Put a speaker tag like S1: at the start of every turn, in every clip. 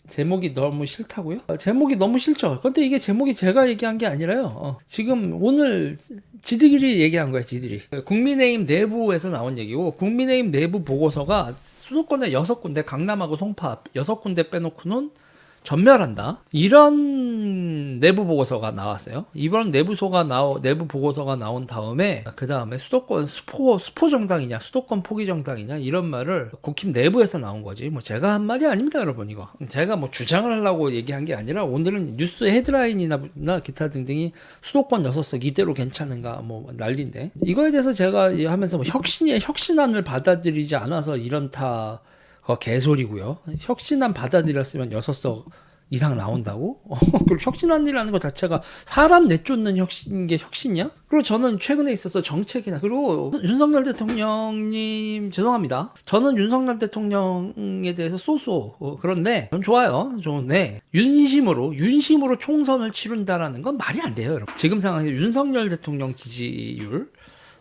S1: 제목이 너무 싫다고요? 제목이 너무 싫죠. 근데 이게 제목이 제가 얘기한 게 아니라요. 지금 오늘 지들이 얘기한 거야, 지들이. 국민의힘 내부에서 나온 얘기고, 국민의힘 내부 보고서가 수도권에 6군데, 강남하고 송파 6군데 빼놓고는 전멸한다. 이런 내부 보고서가 나왔어요. 이번 내부 보고서가 나온 다음에 그 다음에 수도권 수포 정당이냐, 수도권 포기 정당이냐 이런 말을 국힘 내부에서 나온 거지. 뭐 제가 한 말이 아닙니다, 여러분. 이거 제가 뭐 주장을 하려고 얘기한 게 아니라 오늘은 뉴스 헤드라인이나 기타 등등이 수도권 6석 이대로 괜찮은가 뭐 난리인데, 이거에 대해서 제가 하면서 뭐 혁신안을 받아들이지 않아서 이런다. 개소리고요. 혁신안 받아들였으면 6석 이상 나온다고? 그리고 혁신안이라는 것 자체가 사람 내쫓는 게 혁신이야? 그리고 저는 최근에 있어서 정책이나, 그리고 윤석열 대통령님 죄송합니다. 저는 윤석열 대통령에 대해서 그런데 전 좋아요. 좋은데 윤심으로 총선을 치른다라는 건 말이 안 돼요, 여러분. 지금 상황에서 윤석열 대통령 지지율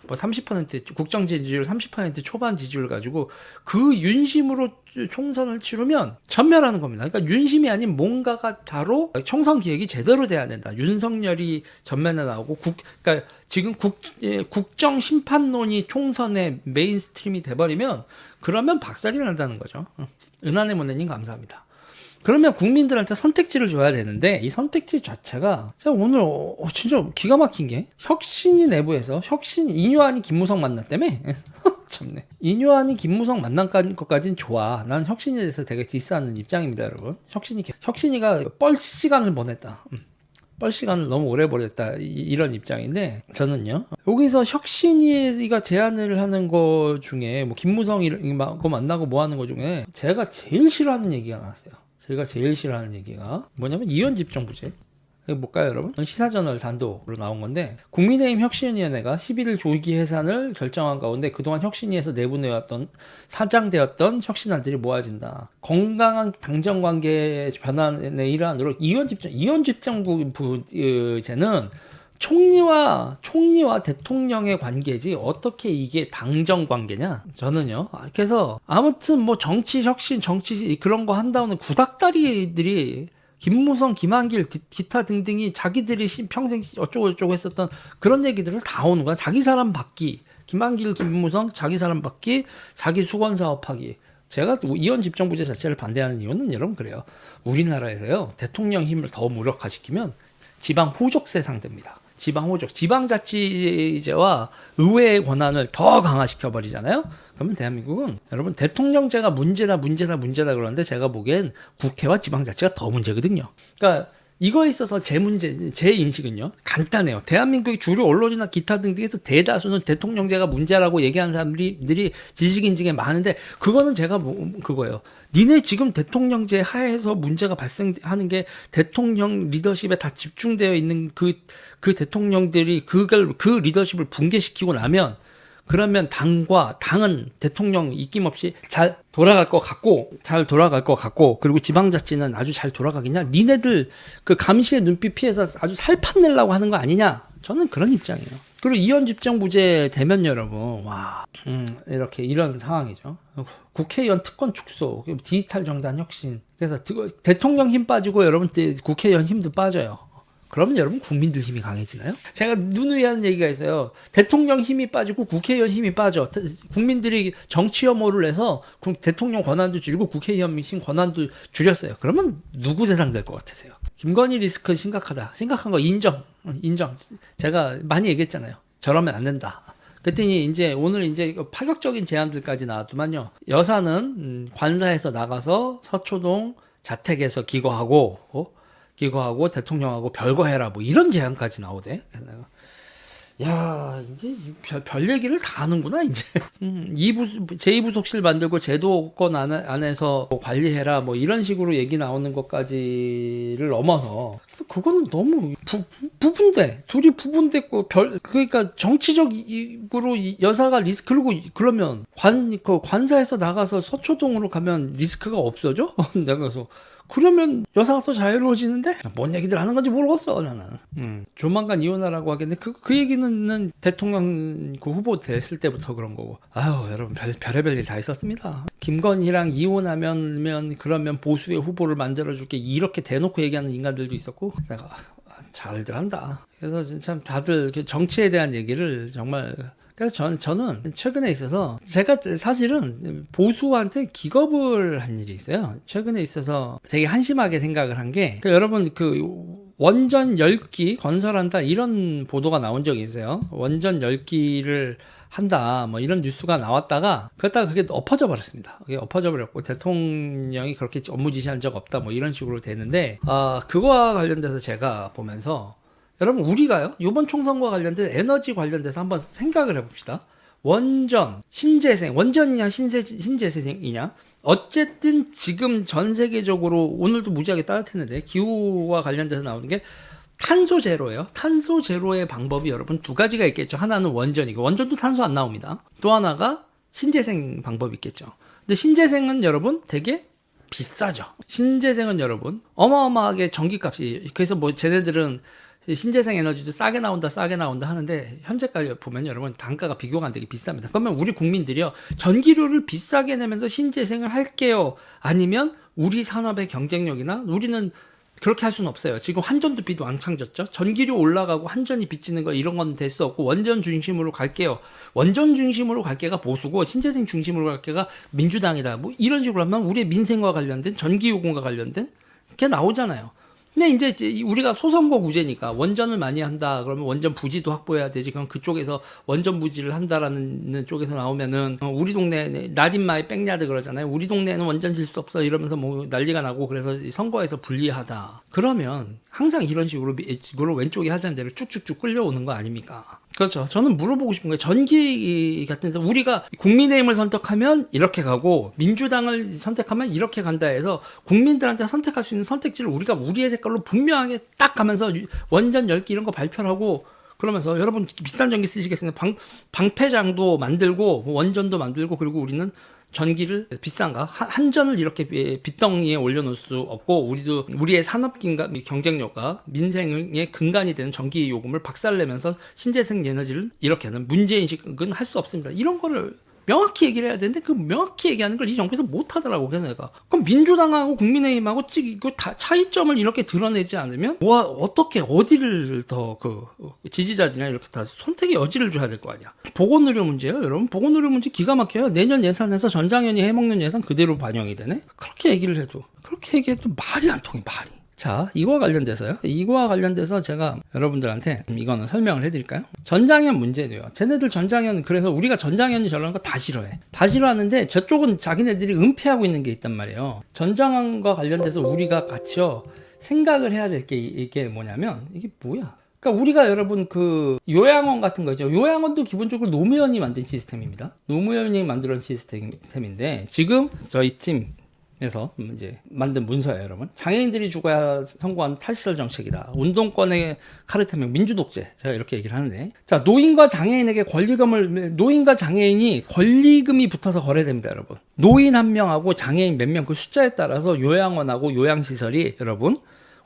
S1: 뭐 30% 국정 지지율 30% 초반 지지율 가지고 그 윤심으로 총선을 치르면 전멸하는 겁니다. 그러니까 윤심이 아닌 뭔가가 바로 총선 기획이 제대로 돼야 된다. 윤석열이 전면에 나오고 그러니까 지금 국정 심판론이 총선의 메인스트림이 돼버리면 그러면 박살이 난다는 거죠. 은하의 모네님 감사합니다. 그러면 국민들한테 선택지를 줘야 되는데 이 선택지 자체가 제가 오늘 진짜 기가 막힌 게 혁신이 내부에서 이뇨한이 김무성 만났다며? 참네. 이뇨한이 김무성 만난 것까진 좋아. 난 혁신에 대해서 되게 디스하는 입장입니다, 여러분. 혁신이가 뻘 시간을 보냈다. 뻘 시간을 너무 오래 보냈다. 이런 입장인데 저는요. 여기서 혁신이가 제안을 하는 거 중에 뭐 김무성이 만나고 뭐 하는 거 중에 제가 제일 싫어하는 얘기가 나왔어요. 제가 제일 싫어하는 얘기가 뭐냐면 이원 집정부제. 볼까요, 여러분? 시사저널 단독으로 나온 건데, 국민의힘 혁신위원회가 11일 조기 해산을 결정한 가운데 그동안 혁신위에서 내보내왔던 사장되었던 혁신안들이 모아진다. 건강한 당정관계 변환의 일환으로 이원 집정부제는 총리와 대통령의 관계지 어떻게 이게 당정 관계냐? 저는요. 그래서 아무튼 뭐 정치 혁신, 그런 거 한다는 구닥다리들이 김무성, 김한길, 기타 등등이 자기들이 평생 어쩌고 했었던 그런 얘기들을 다 오는 거야. 자기 사람 받기. 김한길, 김무성 자기 사람 받기, 자기 수건 사업하기. 제가 이원 집정부제 자체를 반대하는 이유는 여러분 그래요. 우리나라에서요. 대통령 힘을 더 무력화시키면 지방 호족세 상대입니다. 지방자치제와 의회의 권한을 더 강화시켜버리잖아요. 그러면 대한민국은 여러분 대통령제가 문제다 그러는데 제가 보기엔 국회와 지방자치가 더 문제거든요. 그러니까 이거에 있어서 제 인식은요 간단해요. 대한민국의 주류 언론이나 기타 등등에서 대다수는 대통령제가 문제라고 얘기하는 사람들이 지식인중에 많은데, 그거는 제가 그거예요. 니네 지금 대통령제 하에서 문제가 발생하는 게 대통령 리더십에 다 집중되어 있는 그 대통령들이 그 리더십을 붕괴시키고 나면, 그러면 당은 대통령 입김없이 잘 돌아갈 것 같고, 그리고 지방자치는 아주 잘 돌아가겠냐? 니네들 그 감시의 눈빛 피해서 아주 살판 내려고 하는 거 아니냐? 저는 그런 입장이에요. 그리고 이원 집정부제 되면 여러분, 이렇게 이런 상황이죠. 국회의원 특권 축소, 디지털 정당 혁신. 그래서 대통령 힘 빠지고 여러분 국회의원 힘도 빠져요. 그러면 여러분 국민들 힘이 강해지나요? 제가 누누이 하는 얘기가 있어요. 대통령 힘이 빠지고 국회의원 힘이 빠져. 국민들이 정치 혐오를 해서 대통령 권한도 줄이고 국회의원 힘 권한도 줄였어요. 그러면 누구 세상 될 것 같으세요? 김건희 리스크 심각하다. 심각한 거 인정. 제가 많이 얘기했잖아요. 저러면 안 된다. 그랬더니 오늘 파격적인 제안들까지 나왔더만요. 여사는 관사에서 나가서 서초동 자택에서 기거하고 대통령하고 별거 해라 뭐 이런 제안까지 나오대. 그래서 내가 야 이제 별 얘기를 다 하는구나 이제. 제2부속실 만들고 제도권 안에서 관리해라 뭐 이런 식으로 얘기 나오는 것까지를 넘어서, 그래서 그거는 너무 둘이 부분됐고 그러니까 정치적으로 여사가 그리고 그러면 관사에서 나가서 서초동으로 가면 리스크가 없어져? 내가 그래서 그러면 여사가 또 자유로워지는데 뭔 얘기들 하는 건지 모르겠어 나는. 조만간 이혼하라고 하겠는데 그 얘기는 대통령 그 후보 됐을 때부터 그런 거고. 아유 여러분 별의별 일 다 있었습니다. 김건희랑 이혼하면 그러면 보수의 후보를 만들어줄게 이렇게 대놓고 얘기하는 인간들도 있었고 내가 잘들 한다. 그래서 참 다들 정치에 대한 얘기를 정말. 그래서 저는 최근에 있어서 제가 사실은 보수한테 기겁을 한 일이 있어요. 최근에 있어서 되게 한심하게 생각을 한 게 여러분 원전 열기 건설한다 이런 보도가 나온 적이 있어요. 원전 열기를 한다 뭐 이런 뉴스가 나왔다가 그러다가 그게 엎어져 버렸습니다. 그게 엎어져 버렸고 대통령이 그렇게 업무 지시한 적 없다 뭐 이런 식으로 되는데 그거와 관련돼서 제가 보면서 여러분 우리가요 이번 총선과 관련된 에너지 관련돼서 한번 생각을 해봅시다. 원전, 신재생, 원전이냐 신재생이냐 어쨌든 지금 전 세계적으로 오늘도 무지하게 따뜻했는데 기후와 관련돼서 나오는 게 탄소 제로예요. 탄소 제로의 방법이 여러분 두 가지가 있겠죠. 하나는 원전이고 원전도 탄소 안 나옵니다. 또 하나가 신재생 방법이 있겠죠. 근데 신재생은 여러분 되게 비싸죠. 신재생은 여러분 어마어마하게 전기값이 그래서 뭐 쟤네들은 신재생 에너지도 싸게 나온다 하는데 현재까지 보면 여러분 단가가 비교가 안 되게 비쌉니다. 그러면 우리 국민들이요 전기료를 비싸게 내면서 신재생을 할게요 아니면 우리 산업의 경쟁력이나 우리는 그렇게 할 수는 없어요. 지금 환전도 비도 왕창 졌죠. 전기료 올라가고 환전이 빚지는 거 이런 건 될 수 없고 원전 중심으로 갈게요. 원전 중심으로 갈 게가 보수고 신재생 중심으로 갈 게가 민주당이다. 뭐 이런 식으로 하면 우리의 민생과 관련된 전기요금과 관련된 게 나오잖아요. 근데 이제 우리가 소선거 구제니까 원전을 많이 한다 그러면 원전 부지도 확보해야 되지. 그럼 그쪽에서 원전 부지를 한다라는 쪽에서 나오면은 우리 동네 나딘마이 백야드 그러잖아요. 우리 동네는 원전 질 수 없어 이러면서 뭐 난리가 나고 그래서 선거에서 불리하다. 그러면 항상 이런 식으로 왼쪽이 하자는 대로 쭉쭉쭉 끌려오는 거 아닙니까? 그렇죠. 저는 물어보고 싶은 거예요. 전기 같은 데서 우리가 국민의힘을 선택하면 이렇게 가고 민주당을 선택하면 이렇게 간다 해서 국민들한테 선택할 수 있는 선택지를 우리가 우리의 색깔로 분명하게 딱 가면서 원전 열기 이런 거 발표를 하고 그러면서 여러분 비싼 전기 쓰시겠습니까? 방패장도 만들고 원전도 만들고 그리고 우리는 전기를 비싼가 한전을 이렇게 빚덩이에 올려놓을 수 없고 우리도 우리의 산업 경쟁력과 민생의 근간이 되는 전기 요금을 박살내면서 신재생 에너지를 이렇게 하는 문제인식은 할 수 없습니다. 이런 거를 명확히 얘기를 해야 되는데 그 명확히 얘기하는 걸 이 정부에서 못 하더라고. 그래서 내가 그럼 민주당하고 국민의힘하고 그 차이점을 이렇게 드러내지 않으면 어떻게 어디를 더 지지자들이나 이렇게 다 선택의 여지를 줘야 될 거 아니야. 보건의료 문제예요, 여러분. 보건의료 문제 기가 막혀요. 내년 예산에서 전장현이 해먹는 예산 그대로 반영이 되네. 그렇게 얘기해도 말이 안 통해 말이. 자, 이거와 관련돼서 제가 여러분들한테 이거는 설명을 해드릴까요? 전장현 문제도요. 쟤네들 전장현, 그래서 우리가 전장현이 저런 거 다 싫어해. 다 싫어하는데 저쪽은 자기네들이 은폐하고 있는 게 있단 말이에요. 전장현과 관련돼서 우리가 같이요, 생각을 해야 될 게 이게 뭐냐면, 이게 뭐야? 그러니까 우리가 여러분 요양원 같은 거 있죠. 요양원도 기본적으로 노무현이 만든 시스템입니다. 노무현이 만든 시스템인데, 지금 저희 팀, 에서 이제 만든 문서예요, 여러분. 장애인들이 죽어야 선고한 탈시설 정책이다. 운동권의 카르텔명 민주독재. 제가 이렇게 얘기를 하는데, 자, 노인과 장애인이 권리금이 붙어서 거래됩니다, 여러분. 노인 한 명하고 장애인 몇 명 그 숫자에 따라서 요양원하고 요양시설이 여러분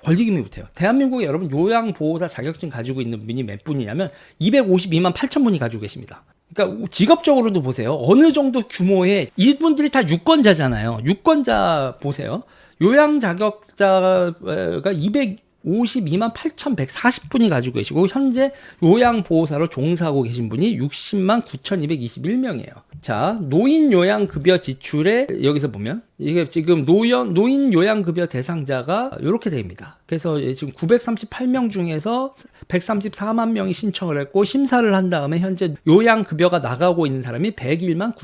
S1: 권리금이 붙어요. 대한민국에 여러분 요양보호사 자격증 가지고 있는 분이 몇 분이냐면 252만 8천 분이 가지고 계십니다. 그러니까 직업적으로도 보세요. 어느 정도 규모의 이분들이 다 유권자잖아요. 유권자 보세요. 요양 자격자가 252만 8,140분이 가지고 계시고 현재 요양보호사로 종사하고 계신 분이 60만 9,221명이에요. 자, 노인 요양급여 지출에 여기서 보면 이게 지금 노인 요양급여 대상자가 이렇게 됩니다. 그래서 지금 938명 중에서 134만 명이 신청을 했고 심사를 한 다음에 현재 요양급여가 나가고 있는 사람이 101만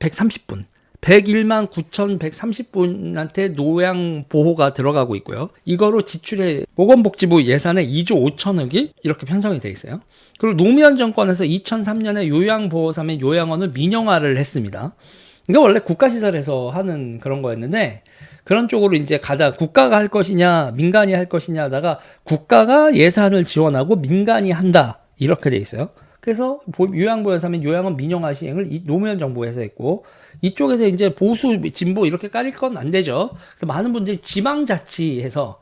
S1: 9,130분. 101만 9,130분한테 노양보호가 들어가고 있고요. 이거로 지출에 보건복지부 예산에 2조 5천억이 이렇게 편성이 돼 있어요. 그리고 노무현 정권에서 2003년에 요양보호사 및 요양원을 민영화를 했습니다. 이게 원래 국가시설에서 하는 그런 거였는데 그런 쪽으로 이제 국가가 할 것이냐 민간이 할 것이냐 하다가 국가가 예산을 지원하고 민간이 한다 이렇게 돼 있어요. 그래서 요양보호사 하면 요양원 민영화 시행을 노무현 정부에서 했고, 이쪽에서 이제 보수 진보 이렇게 까릴 건 안 되죠. 그래서 많은 분들이 지방자치에서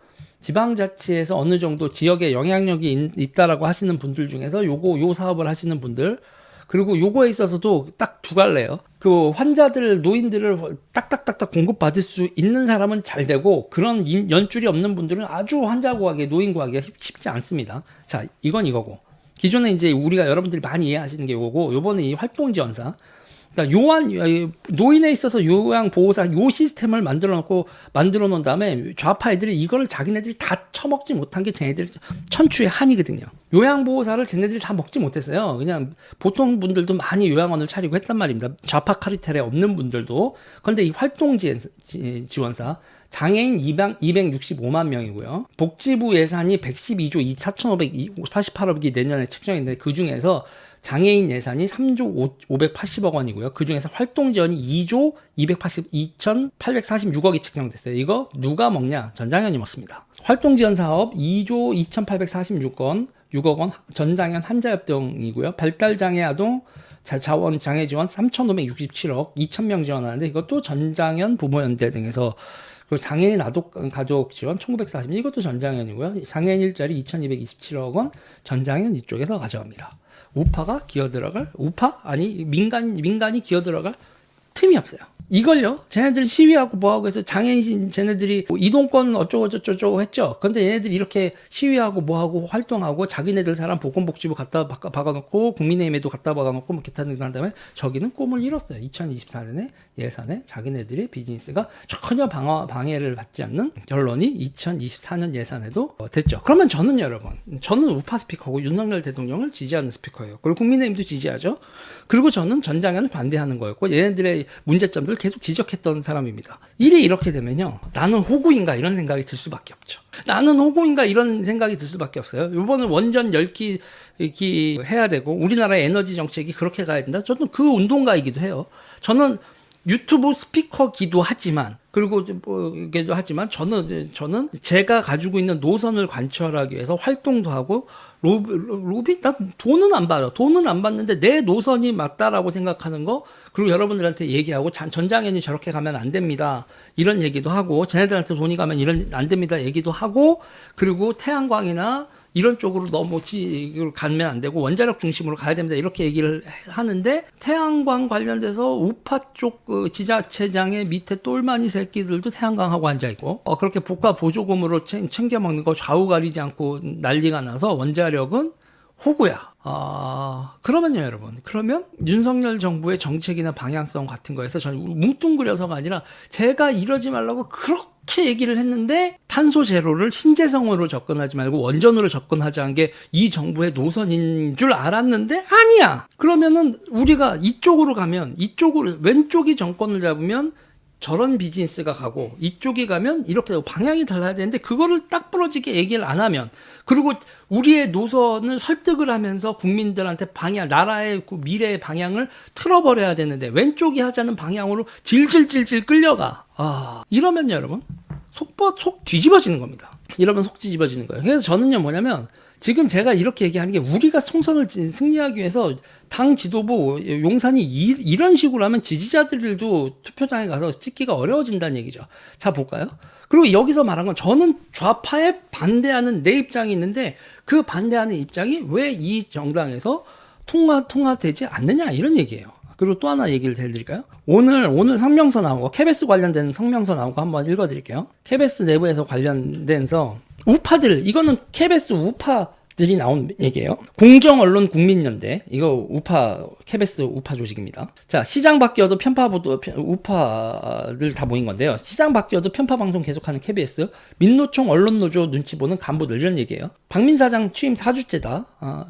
S1: 어느 정도 지역에 영향력이 있다라고 하시는 분들 중에서 요 사업을 하시는 분들, 그리고 요거에 있어서도 딱 두 갈래요. 그 환자들, 노인들을 딱딱딱딱 공급받을 수 있는 사람은 잘 되고, 그런 연줄이 없는 분들은 아주 환자 구하기, 노인 구하기가 쉽지 않습니다. 자, 이건 이거고. 기존에 이제 우리가 여러분들이 많이 이해하시는 게 이거고, 요번에 이 활동지원사. 그러니까 노인에 있어서 요양보호사 요 시스템을 만들어 놓은 다음에 좌파 애들이 이거를 자기네들이 다 처먹지 못한 게 쟤네들 천추의 한이거든요. 요양보호사를 쟤네들이 다 먹지 못했어요. 그냥 보통 분들도 많이 요양원을 차리고 했단 말입니다. 좌파 카르텔에 없는 분들도. 그런데 이 활동지원사 장애인 265만 명이고요. 복지부 예산이 112조 4,588억이 내년에 책정인데, 그 중에서 장애인 예산이 3조 580억 원이고요. 그 중에서 활동지원이 2조 282,846억이 책정됐어요. 이거 누가 먹냐? 전장현이 먹습니다. 활동지원 사업 2조 2,846억 원, 전장현 한자협동이고요. 발달장애 아동 자원 장애 지원 3,567억, 2,000명 지원하는데 이것도 전장현 부모연대 등에서. 그리고 장애인 가족 지원 1940, 이것도 전장현이고요. 장애인 일자리 2,227억 원, 전장현 이쪽에서 가져갑니다. 우파가 민간이 기어 들어갈 틈이 없어요. 이걸요, 쟤네들 시위하고 뭐하고 해서 장애인 쟤네들이 이동권 어쩌고저쩌고 했죠. 근데 얘네들이 이렇게 시위하고 뭐하고 활동하고 자기네들 사람 보건복지부 갖다 박아놓고 국민의힘에도 갖다 박아놓고 뭐 기타 등등 한 다음에 저기는 꿈을 이뤘어요. 2024년에 예산에 자기네들의 비즈니스가 전혀 방해를 받지 않는 결론이 2024년 예산에도 됐죠. 그러면 저는 우파 스피커고 윤석열 대통령을 지지하는 스피커예요. 그리고 국민의힘도 지지하죠. 그리고 저는 전장현을 반대하는 거였고, 얘네들의 문제점들 계속 지적했던 사람입니다. 일이 이렇게 되면요, 나는 호구인가 이런 생각이 들 수밖에 없죠. 이번은 원전 열기 해야 되고, 우리나라의 에너지 정책이 그렇게 가야 된다. 저는 그 운동가이기도 해요. 저는 유튜브 스피커기도 하지만, 그리고 저는 제가 가지고 있는 노선을 관철하기 위해서 활동도 하고, 난 돈은 안 받아. 돈은 안 받는데 내 노선이 맞다라고 생각하는 거, 그리고 여러분들한테 얘기하고, 전장현이 저렇게 가면 안 됩니다, 이런 얘기도 하고, 쟤네들한테 돈이 가면 안 됩니다 얘기도 하고, 그리고 태양광이나 이런 쪽으로 너무 가면 안 되고 원자력 중심으로 가야 됩니다, 이렇게 얘기를 하는데, 태양광 관련돼서 우파 쪽 지자체장의 밑에 똘마니 새끼들도 태양광하고 앉아있고, 그렇게 복과 보조금으로 챙겨 먹는 거 좌우 가리지 않고 난리가 나서 원자력은 호구야. 그러면요, 여러분. 그러면 윤석열 정부의 정책이나 방향성 같은 거에서 저는 뭉뚱그려서가 아니라, 제가 이러지 말라고 그렇게 얘기를 했는데 탄소 제로를 신재생으로 접근하지 말고 원전으로 접근하자는 게 이 정부의 노선인 줄 알았는데 아니야. 그러면은 우리가 이쪽으로 가면, 왼쪽이 정권을 잡으면 저런 비즈니스가 가고, 이쪽이 가면 이렇게 되고 방향이 달라야 되는데, 그거를 딱 부러지게 얘기를 안 하면, 그리고 우리의 노선을 설득을 하면서 국민들한테 나라의 미래의 방향을 틀어버려야 되는데 왼쪽이 하자는 방향으로 질질질질 끌려가. 이러면요, 여러분, 속 뒤집어지는 겁니다. 이러면 속 뒤집어지는 거예요. 그래서 저는요, 뭐냐면, 지금 제가 이렇게 얘기하는 게, 우리가 총선을 승리하기 위해서 당 지도부 용산이 이런 식으로 하면 지지자들도 투표장에 가서 찍기가 어려워진다는 얘기죠. 자, 볼까요? 그리고 여기서 말한 건, 저는 좌파에 반대하는 내 입장이 있는데, 그 반대하는 입장이 왜 이 정당에서 통과되지 않느냐, 이런 얘기예요. 그리고 또 하나 얘기를 해드릴까요? 오늘 성명서 나온 거, KBS 관련된 성명서 나온 거 한번 읽어드릴게요. KBS 내부에서 관련돼서 우파들, 이거는 KBS 우파들이 나온 얘기예요. 공정언론 국민연대, 이거 KBS 우파 조직입니다. 자, 시장 바뀌어도 우파들 다 모인 건데요. 시장 바뀌어도 편파 방송 계속하는 KBS, 민노총 언론노조 눈치 보는 간부들, 이런 얘기예요. 박민 사장 취임 4주째다.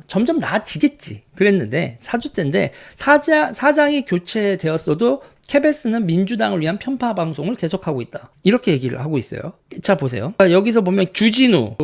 S1: 점점 나아지겠지 그랬는데 4주째인데, 사장이 교체되었어도 KBS는 민주당을 위한 편파 방송을 계속하고 있다, 이렇게 얘기를 하고 있어요. 자, 보세요. 여기서 보면 주진우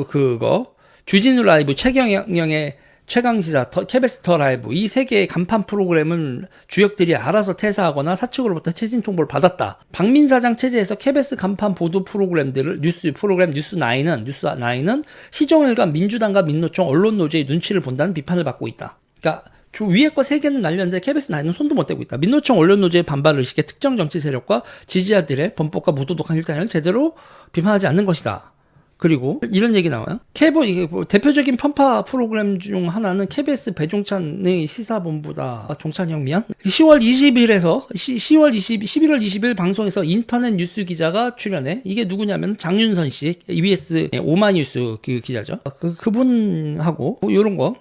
S1: 라이브, 최경영의 최강시사, KBS 더 라이브, 이 세 개의 간판 프로그램은 주역들이 알아서 퇴사하거나 사측으로부터 최신 총보를 받았다. 박민 사장 체제에서 KBS 간판 보도 프로그램들을 뉴스 9는 시종일관 민주당과 민노총 언론노조의 눈치를 본다는 비판을 받고 있다. 그러니까 위에 거 3개는 날렸는데 KBS 나이는 손도 못 대고 있다. 민노총 언론노조의 반발 의식에 특정 정치 세력과 지지자들의 범법과 무도덕한 일단을 제대로 비판하지 않는 것이다. 그리고 이런 얘기 나와요. 이게 대표적인 편파 프로그램 중 하나는 KBS 배종찬의 시사본부다. 종찬형 미안. 10월 11월 20일 방송에서 인터넷 뉴스 기자가 출연해. 이게 누구냐면 장윤선 씨, EBS 오마이뉴스 그 기자죠. 그분하고 요런 거.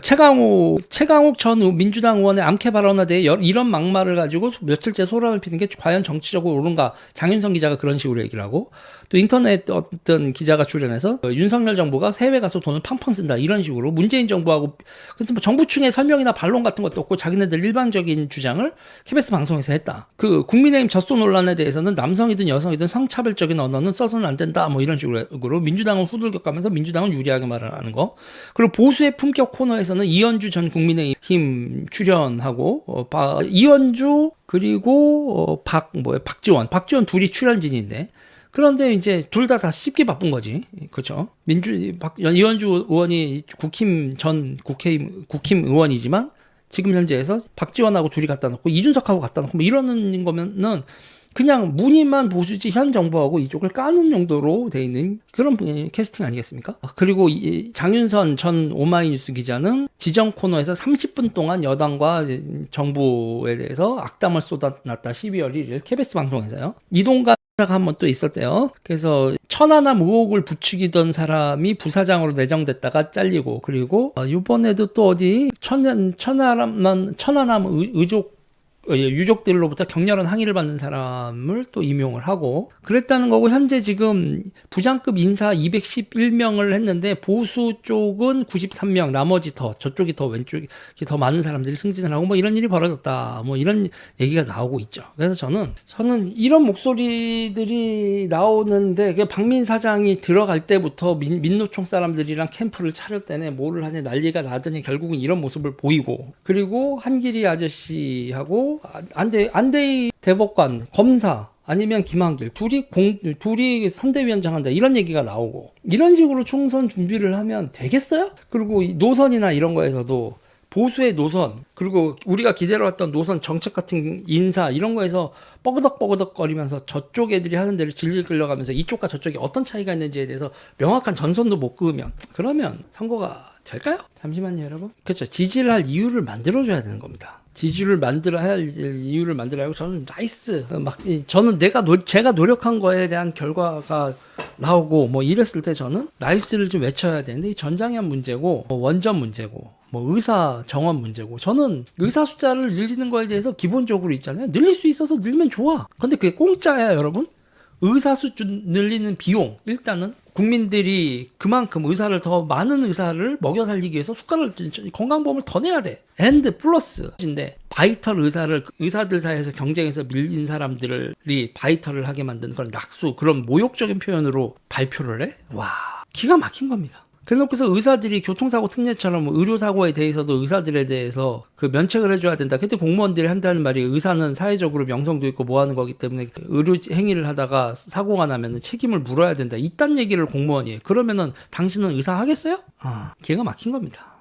S1: 최강욱 전 민주당 의원의 암캐 발언에 대해 이런 막말을 가지고 며칠째 소란을 피는 게 과연 정치적으로 옳은가? 장윤성 기자가 그런 식으로 얘기를 하고, 또 인터넷 어떤 기자가 출연해서 윤석열 정부가 해외 가서 돈을 팡팡 쓴다 이런 식으로 문재인 정부하고, 그래서 뭐 정부층의 설명이나 반론 같은 것도 없고 자기네들 일반적인 주장을 KBS 방송에서 했다. 그 국민의힘 젖소 논란에 대해서는 남성이든 여성이든 성차별적인 언어는 써서는 안 된다 뭐 이런 식으로 민주당은 후들겨가면서 민주당은 유리하게 말을 하는 거. 그리고 보수의 품격 코너에서는 이현주 전 국민의힘 출연하고 이현주 그리고 박지원 둘이 출연진인데, 그런데 이제 둘 다 씹기 바쁜 거지. 그렇죠. 이현주 의원이 전 국힘 의원이지만 지금 현재에서 박지원하고 둘이 갖다 놓고 이준석하고 갖다 놓고 뭐 이러는 거면은 그냥 무늬만 보수지 현 정부하고 이쪽을 까는 용도로 돼 있는 그런 캐스팅 아니겠습니까? 그리고 장윤선 전 오마이뉴스 기자는 지정 코너에서 30분 동안 여당과 정부에 대해서 악담을 쏟아놨다. 12월 1일 KBS 방송에서요. 이동관 한번 또 있었대요. 그래서 천안함 의혹을 부추기던 사람이 부사장으로 내정됐다가 잘리고, 그리고 이번에도 또 어디 천안함 유족들로부터 격렬한 항의를 받는 사람을 또 임용을 하고 그랬다는 거고, 현재 지금 부장급 인사 211명을 했는데 보수 쪽은 93명, 나머지 저쪽이 더 왼쪽이 더 많은 사람들이 승진을 하고 뭐 이런 일이 벌어졌다. 뭐 이런 얘기가 나오고 있죠. 그래서 저는 이런 목소리들이 나오는데, 박민 사장이 들어갈 때부터 민노총 사람들이랑 캠프를 차렸다네, 뭐를 하냐 난리가 나더니 결국은 이런 모습을 보이고, 그리고 한길이 아저씨하고 안대희 대법관, 검사 아니면 김한길 둘이 선대위원장 한다 이런 얘기가 나오고, 이런 식으로 총선 준비를 하면 되겠어요? 그리고 노선이나 이런 거에서도 보수의 노선, 그리고 우리가 기다려왔던 노선 정책 같은 인사 이런 거에서 뻐그덕뻐그덕거리면서 저쪽 애들이 하는 데를 질질 끌려가면서 이쪽과 저쪽이 어떤 차이가 있는지에 대해서 명확한 전선도 못 그으면 그러면 선거가 될까요? 잠시만요 여러분. 그렇죠. 지지를 할 이유를 만들어줘야 되는 겁니다. 지지를 만들어야 할 이유를 만들어야 하고, 저는 나이스 저는 제가 노력한 거에 대한 결과가 나오고 뭐 이랬을 때 저는 나이스를 좀 외쳐야 되는데, 이 전장현 문제고 원전 문제고 의사 정원 문제고, 저는 의사 숫자를 늘리는 거에 대해서 기본적으로 있잖아요. 늘릴 수 있어서 늘면 좋아. 근데 그게 공짜야 여러분. 의사 수 늘리는 비용, 일단은 국민들이 그만큼 더 많은 의사를 먹여 살리기 위해서 건강보험을 더 내야 돼. 앤드 플러스인데, 바이털 의사들 사이에서 경쟁에서 밀린 사람들이 바이털을 하게 만든 그런 낙수, 그런 모욕적인 표현으로 발표를 해? 와, 기가 막힌 겁니다. 그래놓고서 의사들이 교통사고 특례처럼 의료사고에 대해서도 의사들에 대해서 그 면책을 해줘야 된다. 그때 공무원들이 한다는 말이, 의사는 사회적으로 명성도 있고 뭐 하는 거기 때문에 의료 행위를 하다가 사고가 나면 책임을 물어야 된다. 이딴 얘기를 공무원이 해. 그러면은 당신은 의사 하겠어요? 기가 막힌 겁니다.